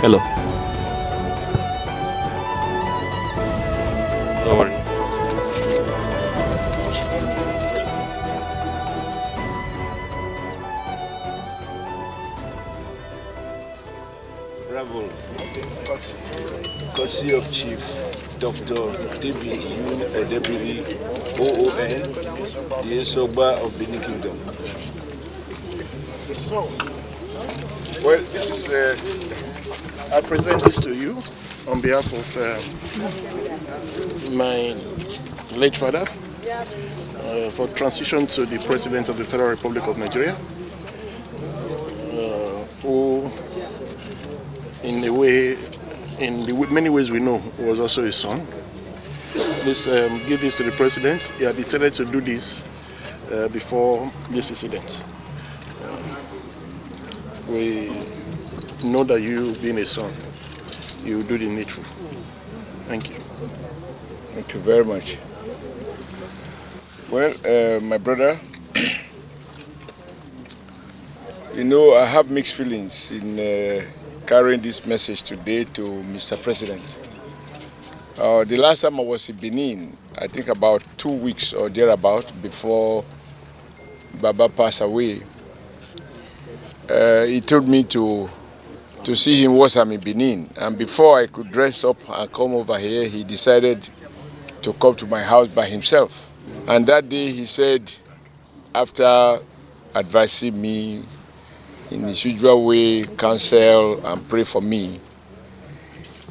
Hello. Don't worry. Bravo. Courtesy of Chief Dr. Edebiri, OON, the Esogban of Benin Kingdom. So, well, this is, I present this to you on behalf of my late father for transition to the President of the Federal Republic of Nigeria, who, in a way, in the many ways we know, was also his son. Please give this to the President. He had intended to do this before this incident. We know that you, being a son, you do the needful. Thank you. Thank you very much. Well, my brother, you know, I have mixed feelings in carrying this message today to Mr. President. The last time I was in Benin, I think about 2 weeks or thereabout before Baba passed away, he told me to see him once I'm in Benin. And before I could dress up and come over here, he decided to come to my house by himself. And that day he said, after advising me in his usual way, counsel and pray for me,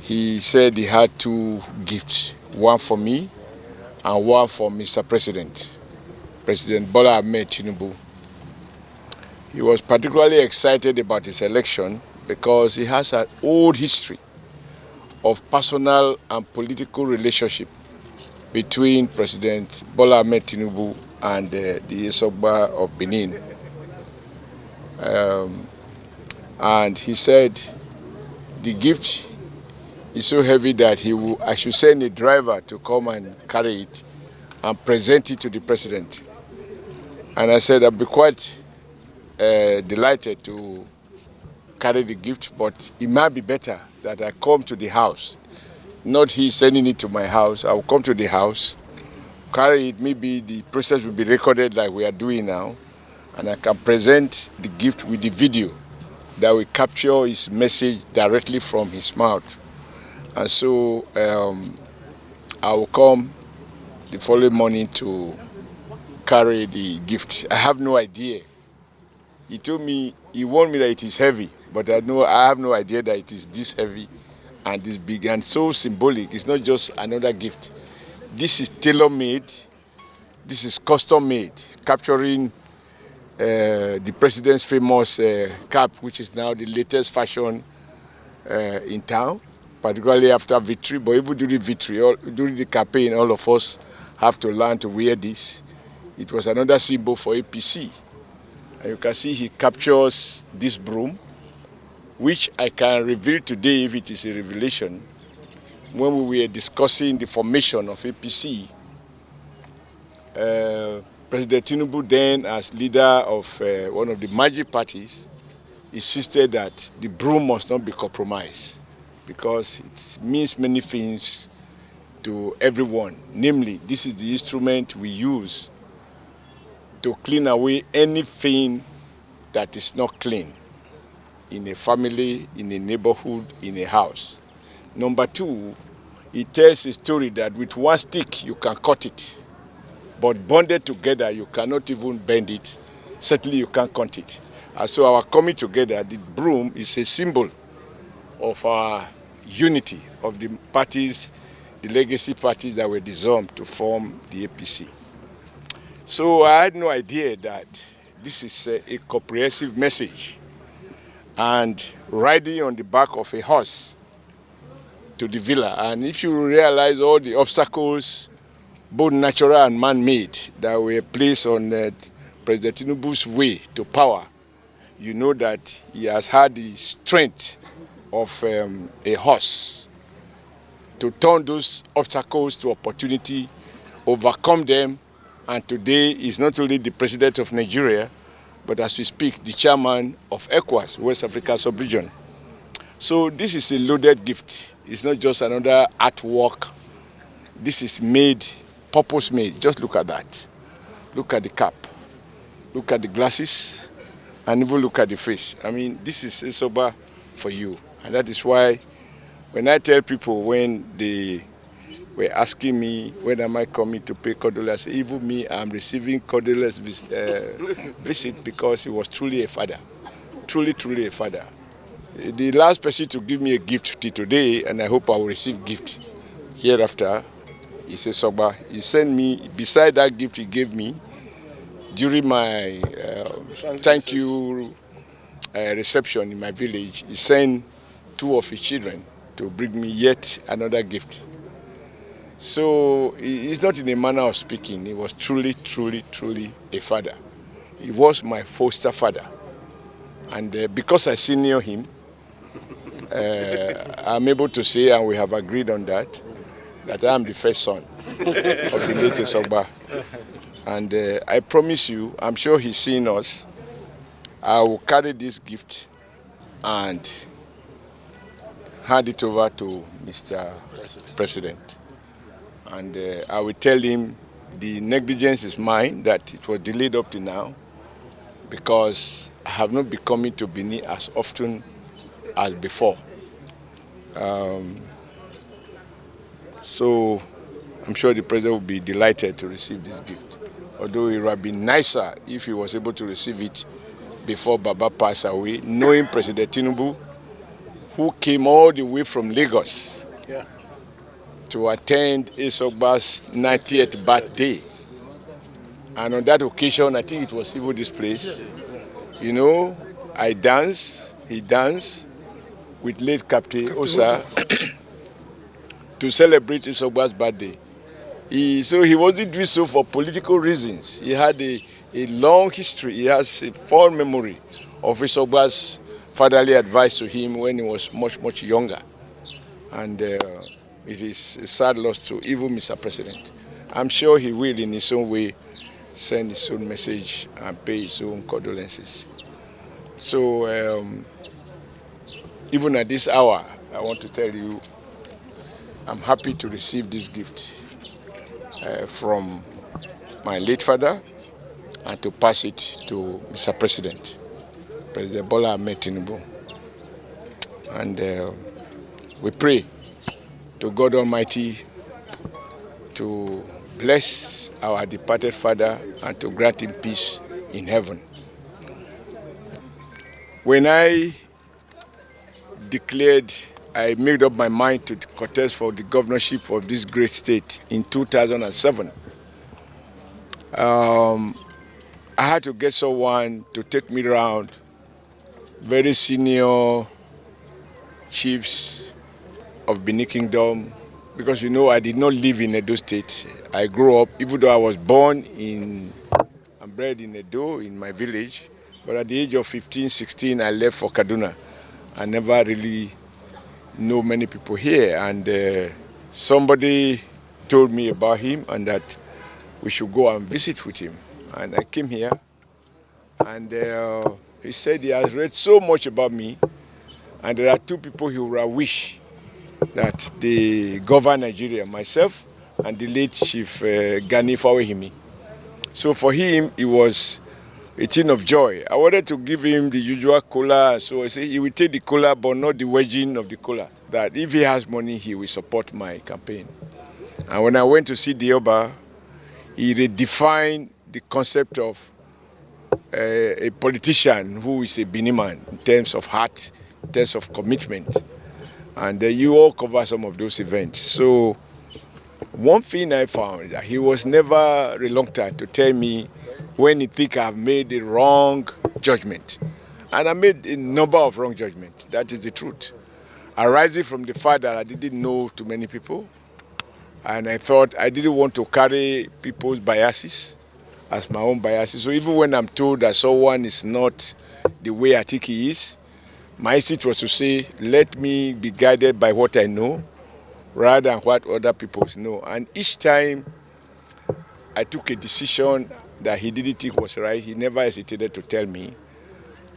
he said he had 2 gifts, one for me and one for Mr. President, President Bola Tinubu. He was particularly excited about his election because he has an old history of personal and political relationship between President Bola Tinubu and the Esogban of Benin. And he said the gift is so heavy that I should send a driver to come and carry it and present it to the president. And I said I'd be quite delighted to carry the gift, but it might be better that I come to the house, not he sending it to my house. I will come to the house, carry it, maybe the process will be recorded like we are doing now, and I can present the gift with the video that will capture his message directly from his mouth. And so I will come the following morning to carry the gift. I have no idea. He told me, he warned me that it is heavy, but I have no idea that it is this heavy and this big and so symbolic. It's not just another gift. This is tailor-made. This is custom-made, capturing the president's famous cap, which is now the latest fashion in town, particularly after victory. But even during victory, during the campaign, all of us have to learn to wear this. It was another symbol for APC. And you can see he captures this broom, which I can reveal today if it is a revelation. When we were discussing the formation of APC, President Tinubu then, as leader of one of the major parties, insisted that the broom must not be compromised because it means many things to everyone. Namely, this is the instrument we use to clean away anything that is not clean in a family, in a neighborhood, in a house. Number 2, it tells a story that with one stick you can cut it, but bonded together you cannot even bend it. Certainly you can't cut it. And so our coming together, the broom, is a symbol of our unity of the parties, the legacy parties that were dissolved to form the APC. So I had no idea that this is a comprehensive message. And riding on the back of a horse to the villa. And if you realize all the obstacles, both natural and man-made, that were placed on President Tinubu's way to power, you know that he has had the strength of a horse to turn those obstacles to opportunity, overcome them. And today is not only the president of Nigeria, but as we speak, the chairman of ECOWAS, West Africa Sub-Region. So this is a loaded gift. It's not just another artwork. This is made, purpose made. Just look at that. Look at the cap. Look at the glasses. And even look at the face. I mean, this is Esogban for you. And that is why when I tell people when they were asking me when am I coming to pay condolence, even me, I'm receiving condolence visit because he was truly a father. Truly, truly a father. The last person to give me a gift till today, and I hope I will receive gift hereafter, is Esogban. He sent me, beside that gift he gave me, during my thank you reception in my village, he sent 2 of his children to bring me yet another gift. So it's not in a manner of speaking. He was truly, truly, truly a father. He was my foster father. And because I senior him, I'm able to say, and we have agreed on that I am the first son of the late Esogban. And I promise you, I'm sure he's seen us, I will carry this gift and hand it over to Mr. President. And I will tell him the negligence is mine, that it was delayed up to now, because I have not been coming to Benin as often as before. So I'm sure the president will be delighted to receive this gift. Although it would have been nicer if he was able to receive it before Baba passed away, knowing President Tinubu, who came all the way from Lagos to attend Esogban's 90th birthday. And on that occasion, I think it was even this place, you know, I danced, he danced with late Captain Osa to celebrate Esogban's birthday. So he wasn't doing so for political reasons. He had a long history. He has a fond memory of Esogban's fatherly advice to him when he was much, much younger. And it is a sad loss to even Mr. President. I'm sure he will, in his own way, send his own message and pay his own condolences. So even at this hour, I want to tell you, I'm happy to receive this gift from my late father and to pass it to Mr. President, President Bola Tinubu. And we pray to God Almighty to bless our departed father and to grant him peace in heaven. When I declared, I made up my mind to contest for the governorship of this great state in 2007. I had to get someone to take me around, very senior chiefs of Benin Kingdom, because you know I did not live in Edo State. I grew up, even though I was born and bred in Edo, in my village, but at the age of 15, 16, I left for Kaduna. I never really know many people here, and somebody told me about him and that we should go and visit with him. And I came here, and he said he has read so much about me, and there are 2 people he would wish that they govern Nigeria, myself and the late Chief Gani Fawehimi. So for him, it was a thing of joy. I wanted to give him the usual cola, so I said he will take the cola, but not the wedging of the cola. That if he has money, he will support my campaign. And when I went to see the Oba, he redefined the concept of a politician who is a Benin man in terms of heart, in terms of commitment. And you all cover some of those events. So one thing I found is that he was never reluctant to tell me when he think I've made a wrong judgment. And I made a number of wrong judgments. That is the truth. Arising from the fact that I didn't know too many people. And I thought I didn't want to carry people's biases as my own biases. So even when I'm told that someone is not the way I think he is, my instinct was to say, let me be guided by what I know rather than what other people know. And each time I took a decision that he didn't think was right, he never hesitated to tell me.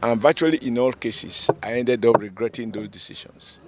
And virtually in all cases, I ended up regretting those decisions.